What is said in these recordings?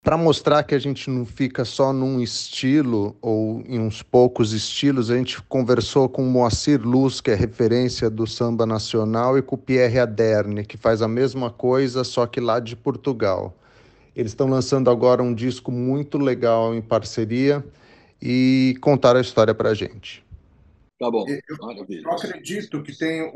para mostrar que a gente não fica só num estilo ou em uns poucos estilos, a gente conversou com o Moacir Luz, que é referência do samba nacional, e com o Pierre Aderne, que faz a mesma coisa, só que lá de Portugal. Eles estão lançando agora um disco muito legal em parceria e contaram a história para a gente. Tá bom, Eu, maravilha. eu acredito que tem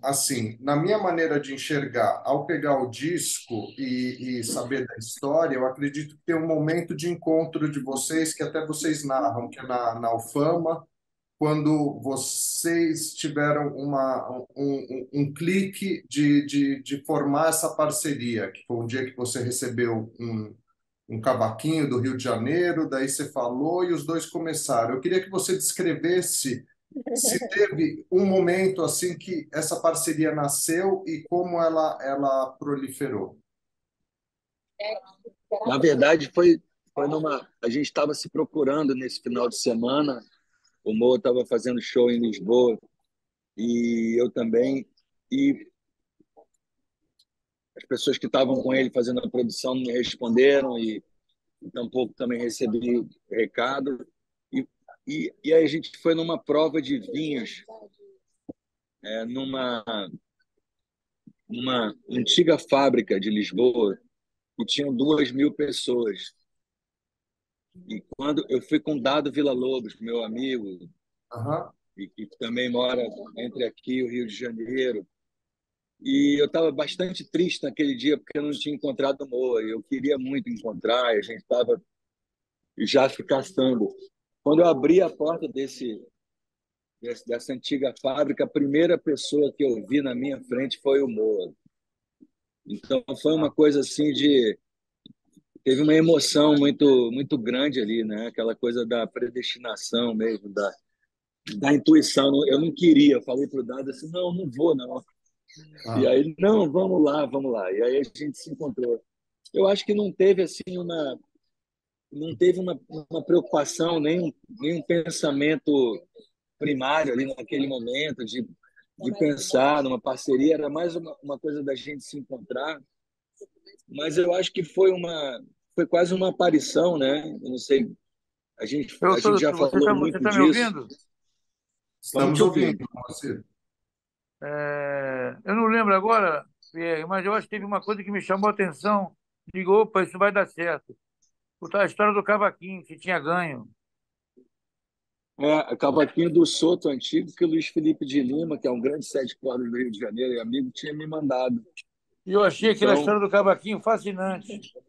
assim, na minha maneira de enxergar, ao pegar o disco e saber da história, eu acredito que tem um momento de encontro de vocês, que até vocês narram, que é na Alfama, quando vocês tiveram um clique de formar essa parceria, que foi um dia que você recebeu um cavaquinho do Rio de Janeiro, daí você falou e os dois começaram. Eu queria que você descrevesse se teve um momento assim que essa parceria nasceu e como ela proliferou. Na verdade, foi numa. A gente estava se procurando nesse final de semana. O Mo estava fazendo show em Lisboa e eu também. E as pessoas que estavam com ele fazendo a produção não me responderam e tampouco também recebi recado. E, e aí a gente foi numa prova de vinhos, numa antiga fábrica de Lisboa, que tinham 2.000 pessoas. E quando eu fui com Dado Villa-Lobos, meu amigo, Aham. e que também mora entre aqui e o Rio de Janeiro, e eu estava bastante triste naquele dia porque eu não tinha encontrado o Moa. Eu queria muito encontrar, e a gente estava já se caçando. Quando eu abri a porta dessa antiga fábrica, a primeira pessoa que eu vi na minha frente foi o Moa. Então foi uma coisa assim de teve uma emoção muito grande ali, né? Aquela coisa da predestinação mesmo, da intuição. Eu não queria, eu falei pro Dado assim, não, não vou não. E Ah. aí, não, vamos lá, vamos lá. E aí a gente se encontrou. Eu acho que não teve assim não teve uma preocupação, nem um pensamento primário ali naquele momento de pensar numa parceria, era mais uma coisa da gente se encontrar, mas eu acho que foi quase uma aparição, né? Eu não sei, a gente já falou Você muito tá me disso. ouvindo? Estamos Estamos te ouvindo, ouvindo. Moacir. Eu não lembro agora, Pierre, mas eu acho que teve uma coisa que me chamou a atenção. Digo, opa, isso vai dar certo. A história do cavaquinho que tinha ganho. A cavaquinho do Soto antigo que o Luiz Felipe de Lima, que é um grande sete cordas do Rio de Janeiro e amigo, tinha me mandado. E eu achei aquela Então, história do cavaquinho fascinante. eu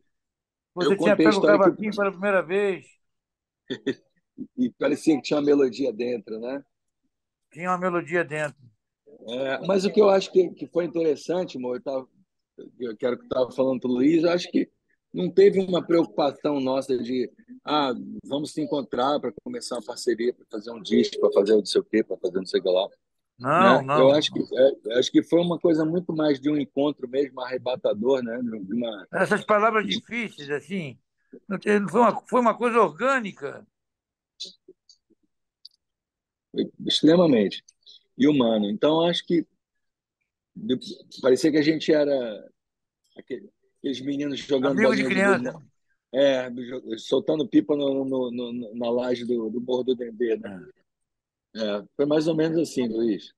Você tinha contei a pego o história que cavaquinho pela primeira vez, e parecia que tinha uma melodia dentro, né? tinha uma melodia dentro. Mas o que eu acho que foi interessante, amor, eu quero que eu estava falando para o Luiz, eu acho que não teve uma preocupação nossa de vamos se encontrar para começar uma parceria, para fazer um disco, para fazer não sei o quê, para fazer não sei o que lá. Não, Né? Eu não. acho que foi uma coisa muito mais de um encontro mesmo arrebatador, né? De uma, Essas palavras de, difíceis, assim, foi uma coisa orgânica. extremamente e humano. Então, acho que de- parecia que a gente era aqueles meninos jogando Amigo de bolinha de gude, criança. soltando pipa na laje do Morro do Dendê, né? Foi mais ou menos assim, Luiz.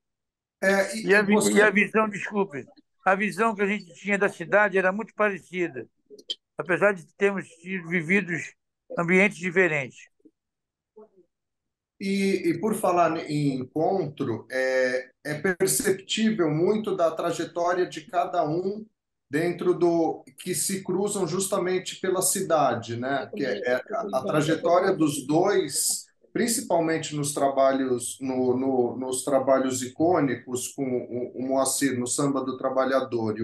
E E a você, visão, desculpe, a visão que a gente tinha da cidade era muito parecida, apesar de termos tido vividos ambientes diferentes. e por falar em encontro, é perceptível muito da trajetória de cada um dentro do que se cruzam justamente pela cidade, né? Que é a trajetória dos dois, principalmente nos trabalhos nos trabalhos icônicos com o Moacir no Samba do Trabalhador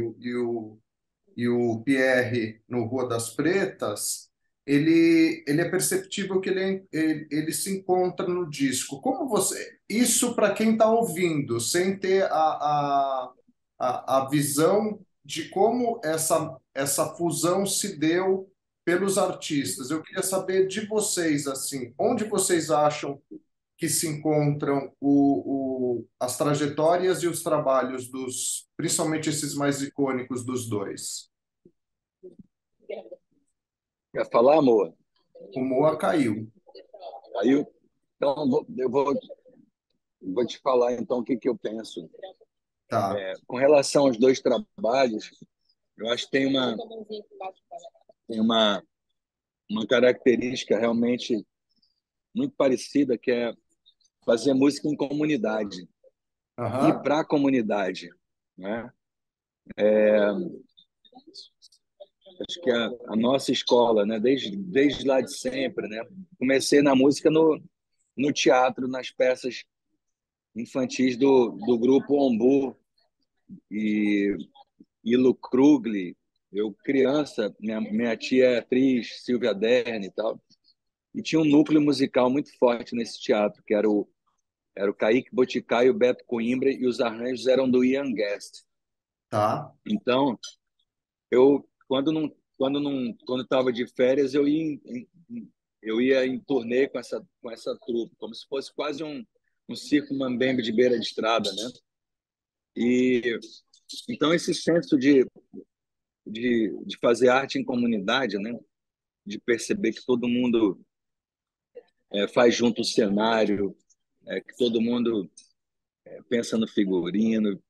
e o Pierre no Rua das Pretas, ele é perceptível que ele se encontra no disco. Como você. Isso para quem está ouvindo, sem ter a visão de como essa fusão se deu pelos artistas. Eu queria saber de vocês, assim, onde vocês acham que se encontram as trajetórias e os trabalhos principalmente esses mais icônicos dos dois. Quer falar, amor? O Moa caiu. Aí então eu vou te falar então o que que eu penso. Tá. Com relação aos dois trabalhos, eu acho que tem uma característica realmente muito parecida, que é fazer música em comunidade e Aham. para a comunidade, né? Acho que a nossa escola, né, desde lá de sempre, né? Comecei na música no teatro, nas peças infantis do grupo Ombu e Ilo Krugli. Eu, criança, minha tia é atriz, Silvia Derne e tal, e tinha um núcleo musical muito forte nesse teatro, que era o Kaique Boticai, o Beto Coimbra, e os arranjos eram do Ian Guest. Tá. Então, eu, quando estava de férias, eu ia em turnê com essa trupe, como se fosse quase um circo mambembe de beira de estrada, né? E então esse senso de fazer arte em comunidade, né? De perceber que todo mundo faz junto o cenário, que todo mundo pensa no figurino,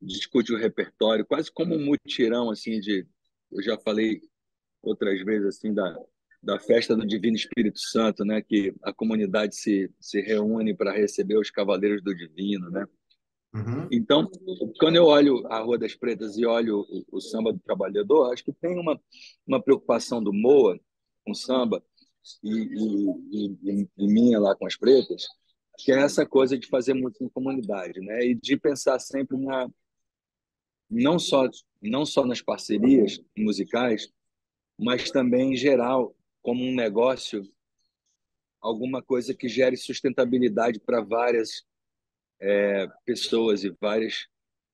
discute o repertório, quase como um mutirão assim eu já falei outras vezes assim da festa do Divino Espírito Santo, né, que a comunidade se reúne para receber os Cavaleiros do Divino, né? Uhum. Então, quando eu olho a Rua das Pretas e olho o samba do trabalhador, acho que tem uma preocupação do Moa com samba e minha lá com as pretas, que é essa coisa de fazer música em comunidade, né? E de pensar sempre não só não só nas parcerias musicais, mas também em geral como um negócio, alguma coisa que gere sustentabilidade para várias pessoas e várias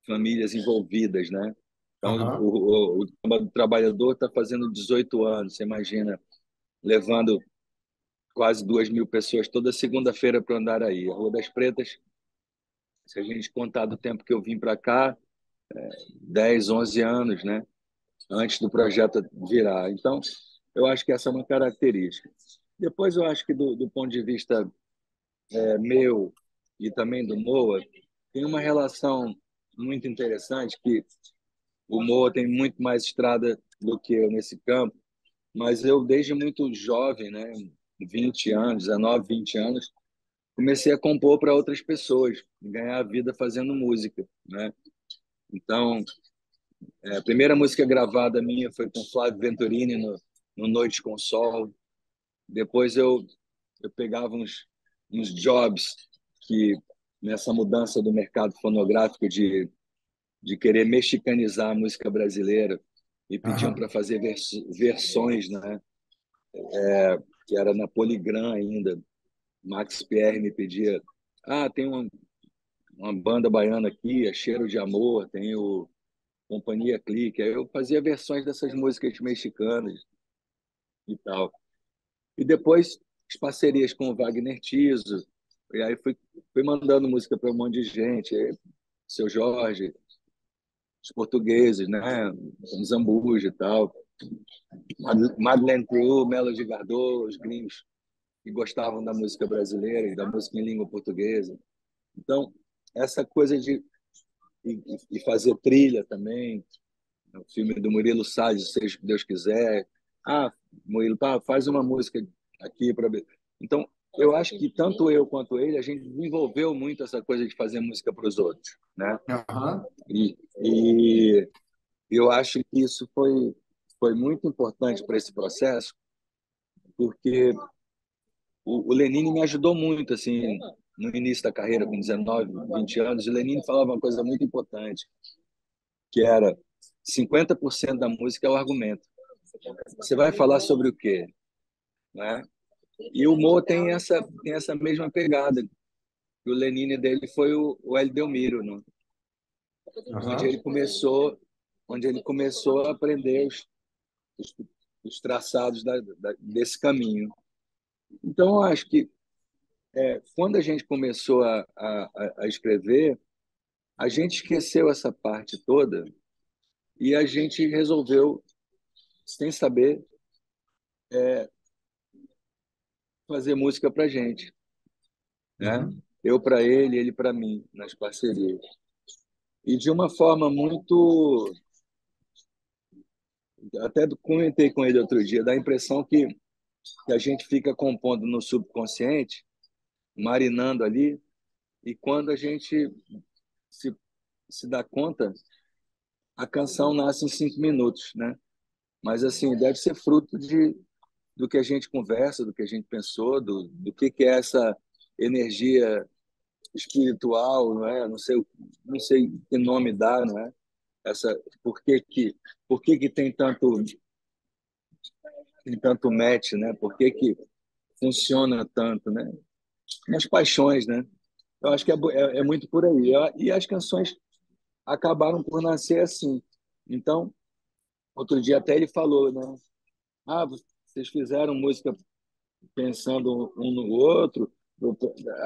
famílias envolvidas, né? Então, Aham. o trabalhador está fazendo 18 anos, você imagina, levando quase 2.000 pessoas toda segunda-feira para andar aí. A Rua das Pretas, se a gente contar do tempo que eu vim para cá, 10, 11 anos, né? Antes do projeto virar. Então, eu acho que essa é uma característica. Depois, eu acho que do ponto de vista meu e também do Moa, tem uma relação muito interessante que o Moa tem muito mais estrada do que eu nesse campo, mas eu, desde muito jovem, né, 20 anos, 19, 20 anos, comecei a compor para outras pessoas, ganhar a vida fazendo música, né? Então, a primeira música gravada minha foi com Flávio Venturini no Noite com Sol. Depois eu pegava uns jobs que, nessa mudança do mercado fonográfico de querer mexicanizar a música brasileira, e pediam Aham. para fazer versões, né? Que era na Poligram ainda. Max Pierre me pedia, tem uma banda baiana aqui, é Cheiro de Amor, tem o Companhia Clique. Aí eu fazia versões dessas músicas mexicanas e tal. E depois as parcerias com o Wagner Tiso, e aí fui mandando música para um monte de gente, Seu Jorge, os portugueses, né? Zambuja e tal, Madeleine Crew, Melody Gardot, os gringos que gostavam da música brasileira e da música em língua portuguesa. Então, essa coisa de e fazer trilha também, o filme do Murilo Salles, Seja o que Deus quiser. Murilo, faz uma música aqui para. Então, eu acho que tanto eu quanto ele, a gente desenvolveu muito essa coisa de fazer música para os outros, né? Aham. E eu acho que isso foi muito importante para esse processo, porque o Lenine me ajudou muito, assim, no início da carreira, com 19, 20 anos. O Lenine falava uma coisa muito importante, que era 50% da música é o argumento. Você vai falar sobre o quê? Né? E o Mo tem essa mesma pegada. O Lenine dele foi o Hélio Delmiro, né? onde Aham. ele começou onde ele começou a aprender os, os traçados desse caminho. Então, eu acho que quando a gente começou a escrever, a gente esqueceu essa parte toda e a gente resolveu, sem saber, fazer música para gente, né? Uhum. Eu para ele para mim, nas parcerias. E de uma forma muito. Até comentei com ele outro dia, dá a impressão que a gente fica compondo no subconsciente, marinando ali, e quando a gente se, se dá conta, a canção nasce em 5 minutos, né? Mas, assim, deve ser fruto do que a gente conversa, do que a gente pensou, do que é essa energia espiritual, não é? Não sei que nome dá, não é? Essa, por que que tem tanto match, né? Por que que funciona tanto, né? Nas paixões, né? Eu acho que é muito por aí. E as canções acabaram por nascer assim. Então, outro dia até ele falou, né? Ah, vocês fizeram música pensando um no outro.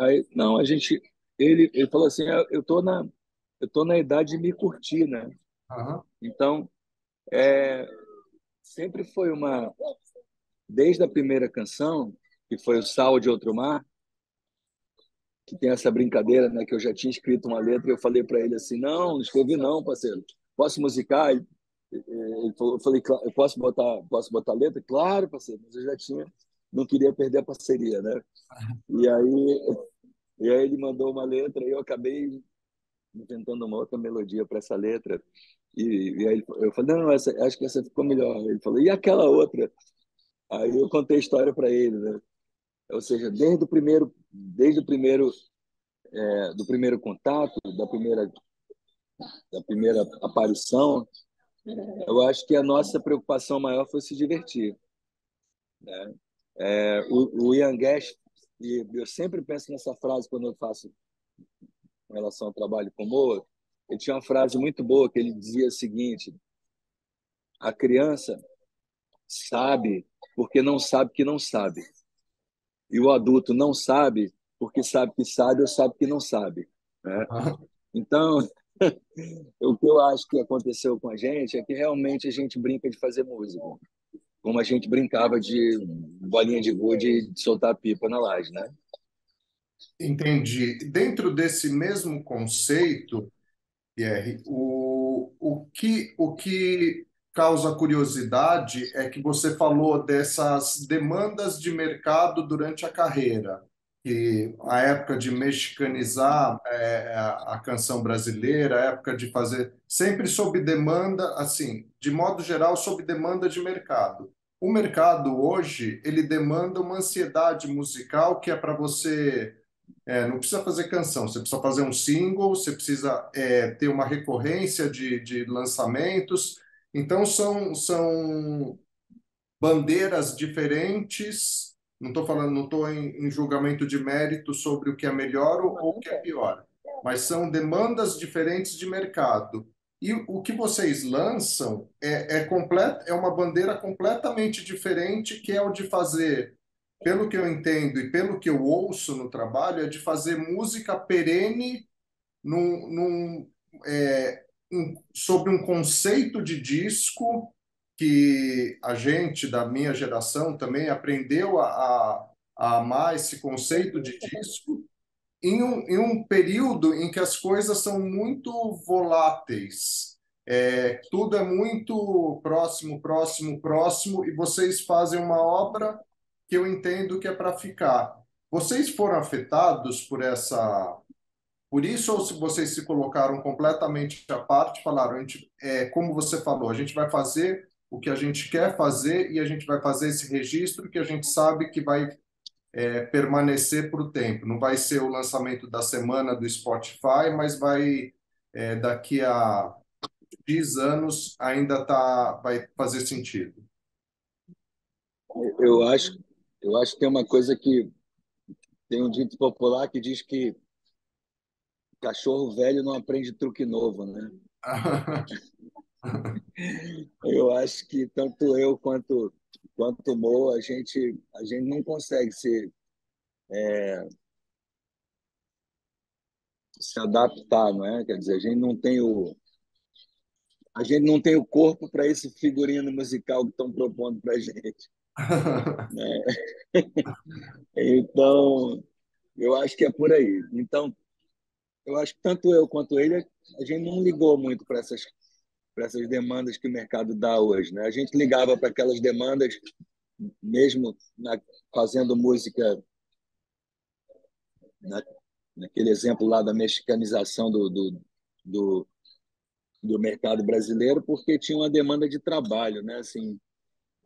Aí, não, ele falou assim, eu tô na idade de me curtir, né? Aham. Então, sempre foi desde a primeira canção, que foi o Sal de Outro Mar, que tem essa brincadeira, né, que eu já tinha escrito uma letra e eu falei para ele assim, não escrevi não, parceiro, posso musicar? Ele falou, eu falei, eu posso botar letra? Claro, parceiro, mas eu já tinha, não queria perder a parceria, né? E aí, ele mandou uma letra e eu acabei inventando uma outra melodia para essa letra. E aí eu falei, não, acho que essa ficou melhor. Ele falou, e aquela outra? Aí eu contei a história para ele, né? Ou seja, do primeiro contato, da primeira aparição, eu acho que a nossa preocupação maior foi se divertir, né? O Ian Guest, e eu sempre penso nessa frase quando eu faço em relação ao trabalho com o Moa, ele tinha uma frase muito boa que ele dizia o seguinte: a criança sabe porque não sabe que não sabe, e o adulto não sabe porque sabe que sabe ou sabe que não sabe, né? Aham. Então, o que eu acho que aconteceu com a gente é que realmente a gente brinca de fazer música, como a gente brincava de bolinha de gude de soltar pipa na laje, né? Entendi. Dentro desse mesmo conceito, Pierre, o que causa curiosidade é que você falou dessas demandas de mercado durante a carreira, que a época de mexicanizar a canção brasileira, a época de fazer sempre sob demanda, assim, de modo geral, sob demanda de mercado. O mercado hoje, ele demanda uma ansiedade musical que é para você não precisa fazer canção, você precisa fazer um single, você precisa ter uma recorrência de lançamentos. Então, são bandeiras diferentes. Não estou falando, não estou em julgamento de mérito sobre o que é melhor ou o que é pior, mas são demandas diferentes de mercado. E o que vocês lançam é uma bandeira completamente diferente, que é o de fazer, pelo que eu entendo e pelo que eu ouço no trabalho, é de fazer música perene sobre um conceito de disco que a gente da minha geração também aprendeu a amar esse conceito de disco em um período em que as coisas são muito voláteis. Tudo é muito próximo, próximo, próximo, e vocês fazem uma obra que eu entendo que é para ficar. Vocês foram afetados por isso, ou se vocês se colocaram completamente à parte, falaram, como você falou, a gente vai fazer o que a gente quer fazer e a gente vai fazer esse registro que a gente sabe que vai permanecer para o tempo. Não vai ser o lançamento da semana do Spotify, mas daqui a X anos vai fazer sentido. Eu acho que tem uma coisa que tem um dito popular que diz que cachorro velho não aprende truque novo, né? Eu acho que tanto eu quanto o Mo, a gente não consegue se adaptar, não é? Quer dizer, a gente não tem a gente não tem o corpo para esse figurino musical que estão propondo para a gente, né? Então, eu acho que é por aí. Então, eu acho que tanto eu quanto ele, a gente não ligou muito para essas demandas que o mercado dá hoje, né? A gente ligava para aquelas demandas, mesmo fazendo música, na, naquele exemplo lá da mexicanização do, do mercado brasileiro, porque tinha uma demanda de trabalho, né? Assim,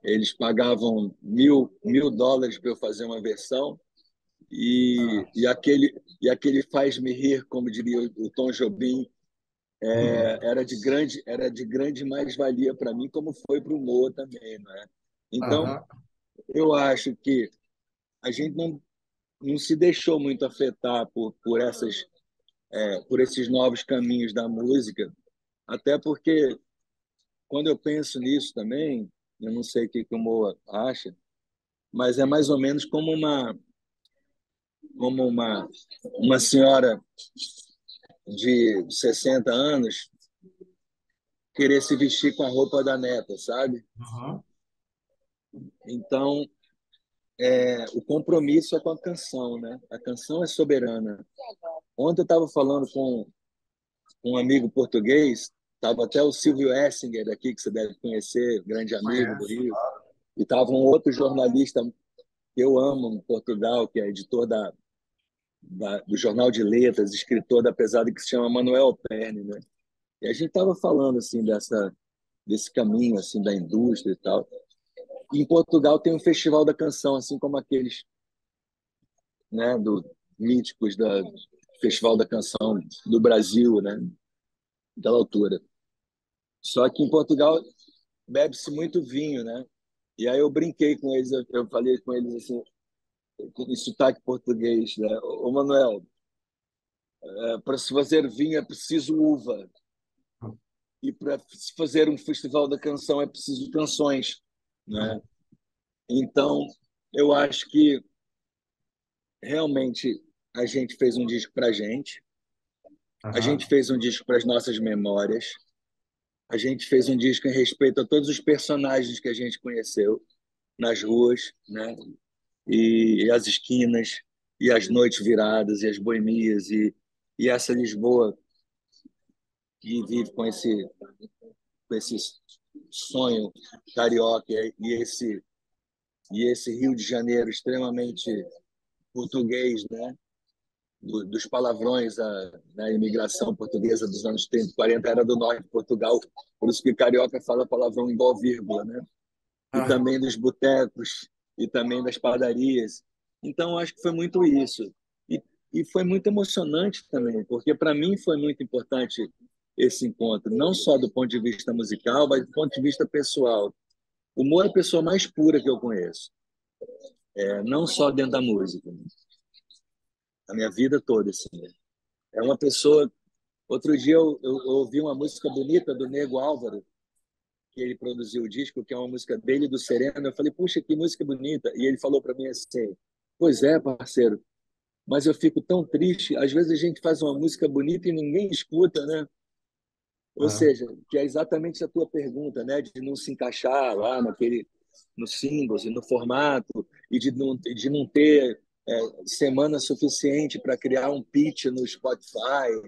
eles pagavam mil dólares para eu fazer uma versão e aquele faz-me rir, como diria o Tom Jobim, era de grande mais-valia para mim, como foi para o Moa também, né? Então, Aham, eu acho que a gente não se deixou muito afetar por esses novos caminhos da música, até porque quando eu penso nisso também, eu não sei o que o Moa acha, mas é mais ou menos como uma senhora de 60 anos querer se vestir com a roupa da neta, sabe? aham, Então, o compromisso é com a canção, né? A canção é soberana. Ontem eu estava falando com um amigo português, estava até o Silvio Essinger aqui, que você deve conhecer, grande amigo do conheço. Rio, e estava um outro jornalista que eu amo em Portugal, que é editor do Jornal de Letras, escritor da Pesada, que se chama Manuel Perne, né? E a gente estava falando assim desse caminho assim da indústria e tal. E em Portugal tem um festival da canção, assim como aqueles, né, do míticos da Festival da Canção do Brasil, né, daquela altura. Só que em Portugal bebe-se muito vinho, né? E aí eu brinquei com eles, eu falei com eles assim, com sotaque português, né? Ô Manuel, para se fazer vinho é preciso uva. E para se fazer um festival da canção é preciso canções, né? Então, eu acho que realmente a gente fez um disco para a Aham. gente fez um disco para as nossas memórias, a gente fez um disco em respeito a todos os personagens que a gente conheceu nas ruas, né? E as esquinas, e as noites viradas, e as boemias, e essa Lisboa que vive com esse sonho carioca e esse Rio de Janeiro extremamente português, né? Dos palavrões na imigração portuguesa dos anos 30, 40 era do norte de Portugal, por isso que carioca fala palavrão igual vírgula, né? E Ah, também dos botecos, e também das padarias. Então, acho que foi muito isso. E foi muito emocionante também, porque para mim foi muito importante esse encontro, não só do ponto de vista musical, mas do ponto de vista pessoal. O Mo é a pessoa mais pura que eu conheço, não só dentro da música, a minha vida toda. Assim. É uma pessoa. Outro dia eu ouvi uma música bonita do Nego Álvaro, que ele produziu o disco, que é uma música dele do Sereno. Eu falei, puxa, que música bonita. E ele falou para mim assim: pois é, parceiro, mas eu fico tão triste. Às vezes a gente faz uma música bonita e ninguém escuta, né? Ou ah. seja, que é exatamente a tua pergunta, né? De não se encaixar lá nos símbolos e no formato, e de não ter semana suficiente para criar um pitch no Spotify,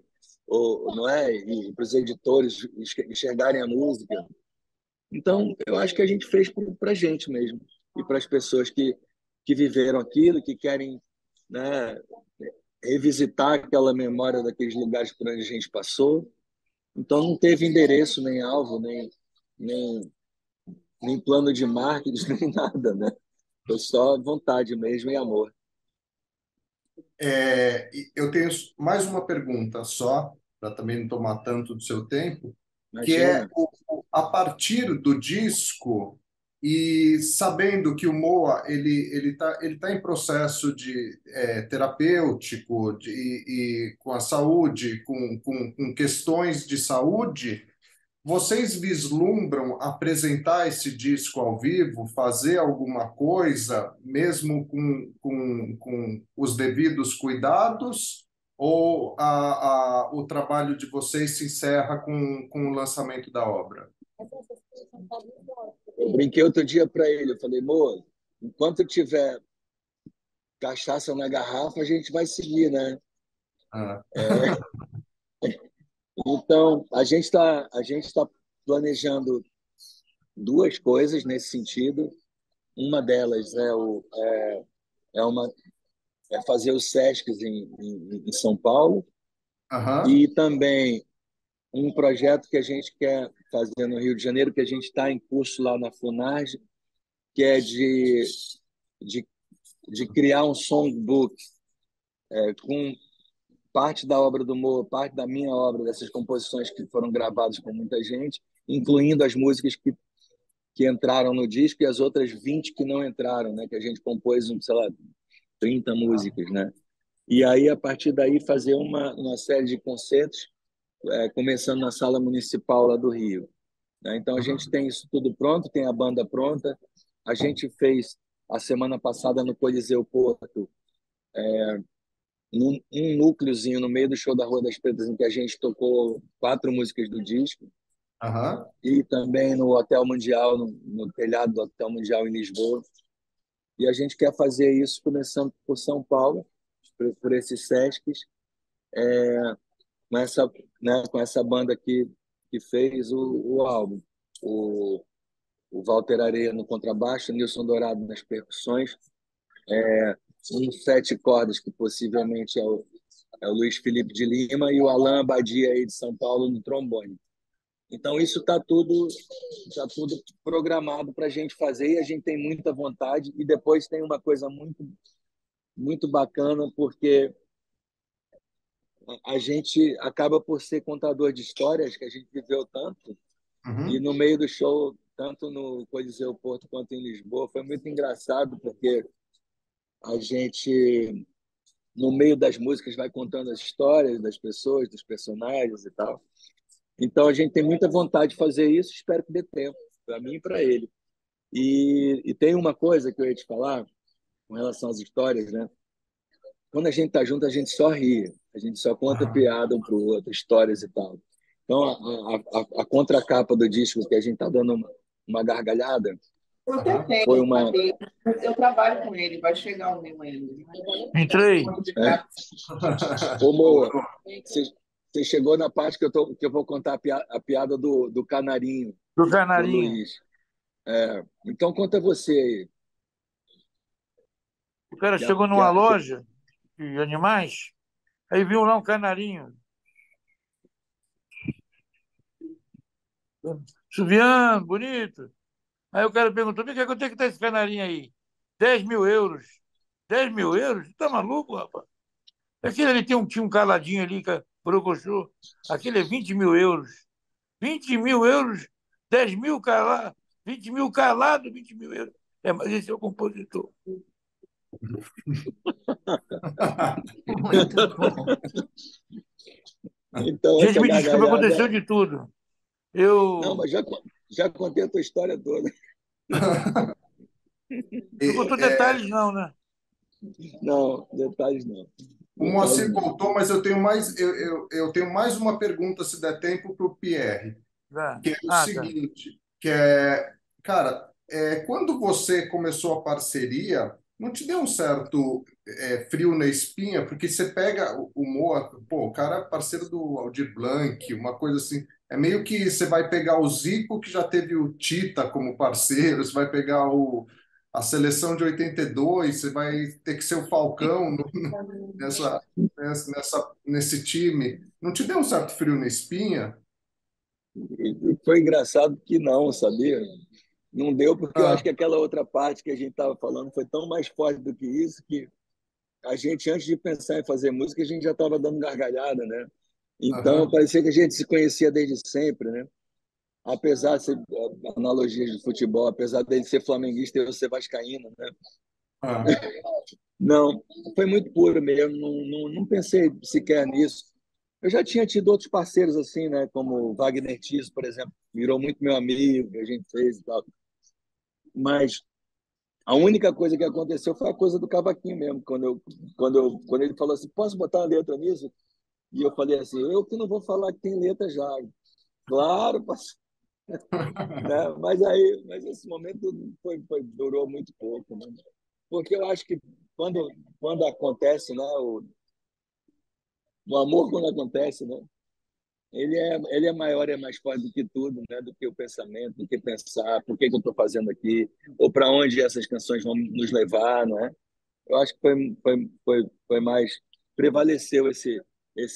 ou, não é? E para os editores enxergarem a música. Então, eu acho que a gente fez para a gente mesmo, e para as pessoas que viveram aquilo, que querem, né, revisitar aquela memória daqueles lugares por onde a gente passou. Então não teve endereço, nem alvo, nem, nem plano de marketing, nem nada, né? Foi só vontade mesmo e amor. E eu tenho mais uma pergunta só, para também não tomar tanto do seu tempo, que é Imagina. a partir do disco e sabendo que o Moa ele tá em processo de terapêutico e com a saúde, com questões de saúde. Vocês vislumbram apresentar esse disco ao vivo, fazer alguma coisa, mesmo com os devidos cuidados? ou o trabalho de vocês se encerra com o lançamento da obra? Eu brinquei outro dia para ele, eu falei, Moa, enquanto tiver cachaça na garrafa, a gente vai seguir, né? Ah, Então, a gente tá planejando duas coisas nesse sentido. Uma delas é uma é fazer os Sescs em São Paulo aham, e também um projeto que a gente quer fazer no Rio de Janeiro, que a gente está em curso lá na Funarge, que é de, de criar um songbook com parte da obra do Moa, parte da minha obra, dessas composições que foram gravadas por muita gente, incluindo as músicas que entraram no disco e as outras 20 que não entraram, né? Que a gente compôs, sei lá, 30 músicas, né? E aí, a partir daí, fazer uma série de concertos, começando na Sala Municipal lá do Rio, né? Então, a gente uhum, tem isso tudo pronto, tem a banda pronta. A gente fez, a semana passada, no Coliseu Porto, um núcleozinho no meio do show da Rua das Pretas, em que a gente tocou 4 músicas do disco, aham, e também no Hotel Mundial, no telhado do Hotel Mundial em Lisboa. E a gente quer fazer isso começando por São Paulo, por esses Sescs, com essa, né, com essa banda que fez o álbum. O, o Walter Areia no contrabaixo, Nilson Dourado nas percussões, um 7 cordas, que possivelmente é o Luiz Felipe de Lima, e o Alain Abadia aí de São Paulo no trombone. Então, isso tá tudo programado para a gente fazer e a gente tem muita vontade. E depois tem uma coisa muito, muito bacana, porque a gente acaba por ser contador de histórias que a gente viveu tanto. E uhum, no meio do show, tanto no Coliseu Porto quanto em Lisboa, foi muito engraçado, porque a gente, no meio das músicas, vai contando as histórias das pessoas, dos personagens e tal. Então, a gente tem muita vontade de fazer isso, espero que dê tempo, para mim e para ele. E tem uma coisa que eu ia te falar com relação às histórias, né? Quando a gente tá junto, a gente só ri, a gente só conta aham, piada um pro outro, histórias e tal. Então, a contracapa do disco que a gente tá dando uma gargalhada Eu aham. tentei, foi uma. falei, eu trabalho com ele, vai chegar o meu ainda. Entrei. É, ô, Moa, você chegou na parte que eu vou contar a piada do canarinho, Do do Canarinho. Luiz. Então, conta você aí. O cara Que a, chegou que numa a, que... loja de animais, aí viu lá um canarinho, subiando, bonito. Aí o cara perguntou: "Por que quanto é que tá esse canarinho aí?" 10.000 euros. 10.000 euros? Tá maluco, rapaz? Aquele ali tinha um caladinho ali, Borocochô. Aquele é 20.000 euros. 20.000 euros, 10.000 calado, 20.000 calado, 20.000 euros. É, mas esse é o compositor. Muito bom. Então, Gente, essa me desculpa, gargalhada. aconteceu de tudo. Não, Eu. mas já contei a tua história toda. Não contou É, detalhes, não, né? Não, detalhes não. o Detalhes Moacir não. voltou, mas eu tenho mais uma pergunta, se der tempo, para o Pierre, Tá. que é o Ah, tá. seguinte, que é, cara, quando você começou a parceria, não te deu um certo frio na espinha? Porque você pega o Moa, pô, o cara é parceiro do Aldir Blanc, uma coisa assim, é meio que você vai pegar o Zico, que já teve o Tita como parceiro, você vai pegar a seleção de 82, você vai ter que ser o Falcão nessa, nesse time. Não te deu um certo frio na espinha? E foi engraçado que não, sabia? Não deu porque eu acho Ah, que aquela outra parte que a gente estava falando foi tão mais forte do que isso que a gente, antes de pensar em fazer música, a gente já estava dando gargalhada, né? Então, aham, parecia que a gente se conhecia desde sempre, né? Apesar de ser analogias de futebol, apesar dele ser flamenguista e eu ser vascaíno, né? ah, Não, foi muito puro mesmo, não pensei sequer nisso. Eu já tinha tido outros parceiros assim, né? Como o Wagner Tiso, por exemplo, virou muito meu amigo, que a gente fez e tal. Mas A única coisa que aconteceu foi a coisa do cavaquinho mesmo. Quando ele falou assim, posso botar uma letra nisso? E eu falei assim, eu que não vou falar que tem letra já. Claro, posso, né? Mas esse momento durou muito pouco, né? Porque eu acho que quando acontece, né? O amor quando acontece, né? Ele é maior, é mais forte do que tudo, né? Do que o pensamento, do que pensar, por que que eu estou fazendo aqui, ou para onde essas canções vão nos levar, não é? Eu acho que foi mais, prevaleceu esse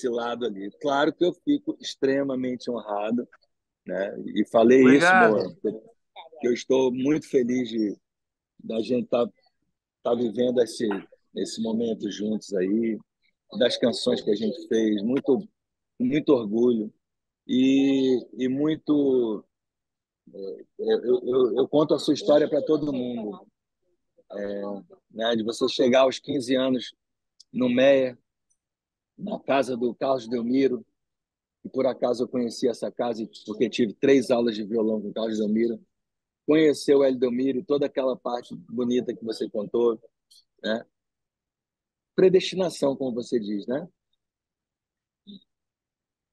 lado ali. Claro que eu fico extremamente honrado, né? E falei isso, Obrigado. Moa, que eu estou muito feliz da gente tá vivendo esse momento juntos aí, das canções que a gente fez, muito orgulho e muito. Eu conto a sua história para todo mundo, né? De você chegar aos 15 anos no Meia, na casa do Carlos Delmiro, e por acaso eu conheci essa casa porque tive 3 aulas de violão com o Carlos Delmiro, conhecer o Hélio Delmiro e toda aquela parte bonita que você contou, né? Predestinação, como você diz, né?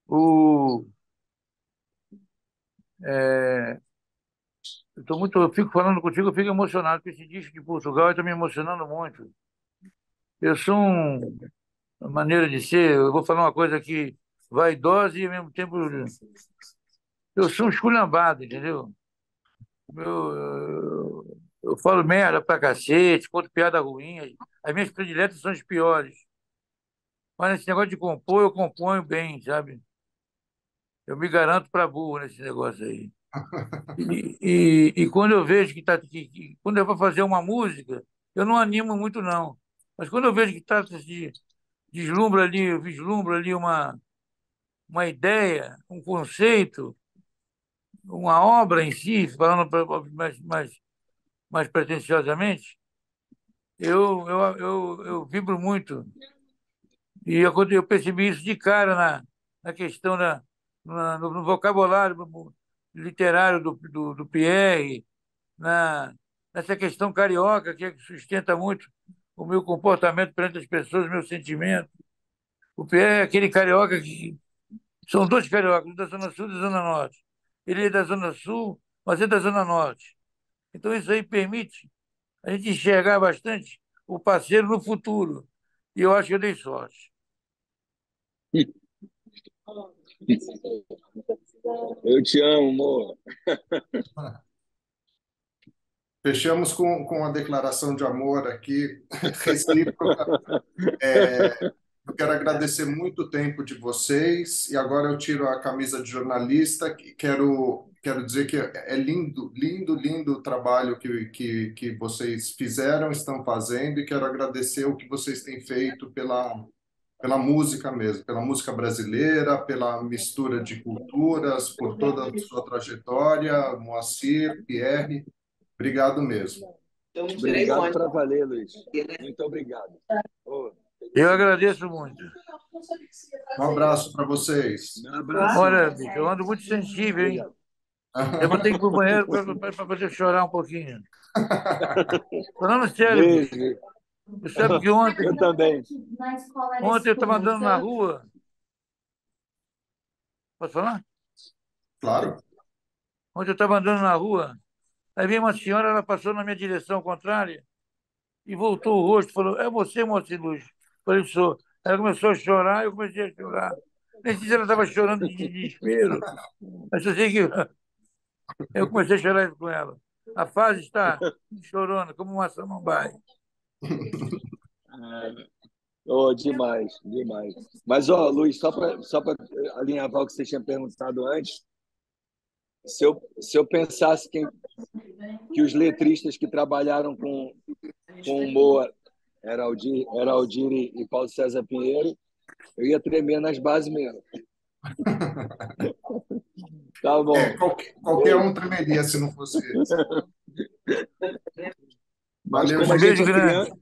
O, é, eu fico falando contigo, eu fico emocionado com esse disco de Portugal, está me emocionando muito. Eu sou uma maneira de ser, eu vou falar uma coisa aqui vaidosa e ao mesmo tempo eu sou um esculhambado, entendeu? Eu falo merda pra cacete, conto piada ruim. As minhas prediletas são as piores. Mas nesse negócio de compor, eu componho bem, sabe? Eu me garanto pra burro nesse negócio aí. E quando eu vejo quando eu vou fazer uma música, eu não animo muito, não. Mas quando eu vejo que trata de eu vislumbro ali uma ideia, um conceito, uma obra em si, falando mais pretensiosamente, eu vibro muito. E eu percebi isso de cara na questão no vocabulário literário do Pierre, nessa questão carioca, que é que sustenta muito o meu comportamento perante as pessoas, o meu sentimento. O Pierre é aquele carioca que. São dois cariocas, um da Zona Sul e da Zona Norte. Ele é da Zona Sul, mas é da Zona Norte. Então isso aí permite a gente enxergar bastante o parceiro no futuro. E eu acho que eu dei sorte. Eu te amo, amor. Fechamos com a declaração de amor aqui, recíproca. É, eu quero agradecer muito o tempo de vocês e agora eu tiro a camisa de jornalista. Quero dizer que é lindo, lindo, lindo o trabalho que vocês fizeram, estão fazendo e quero agradecer o que vocês têm feito pela música mesmo, pela música brasileira, pela mistura de culturas, por toda a sua trajetória, Moacir, Pierre, obrigado mesmo. Eu não tirei Obrigado longe, para valer, Luiz. né? Muito obrigado. Oh, Eu agradeço muito. Um abraço para vocês. um abraço, Olha, irmão. bicho, eu ando muito sensível, hein? Obrigado. Eu vou ter que ir pro banheiro para poder chorar um pouquinho. Falando sério, bicho. Beijo. Você sabe que Eu também. ontem eu estava andando na rua. Posso falar? Claro. Ontem eu estava andando na rua. Aí veio uma senhora, ela passou na minha direção contrária e voltou o rosto, falou: É você, Moacir Luz? Falei: Sou. Ela começou a chorar, eu comecei a chorar. Nem sei se ela estava chorando de desespero, mas eu sei que eu comecei a chorar com ela. A fase está chorando, como uma samambaia. Oh, demais, demais. Mas, ó, Luiz, só para alinhavar o que você tinha perguntado antes, se eu pensasse que os letristas que trabalharam com o Moa era Aldir e Paulo César Pinheiro, eu ia tremer nas bases mesmo. Tá bom. Qualquer um tremeria se não fosse esse. Mas Valeu, como a Um gente. beijo gente é grande. criança,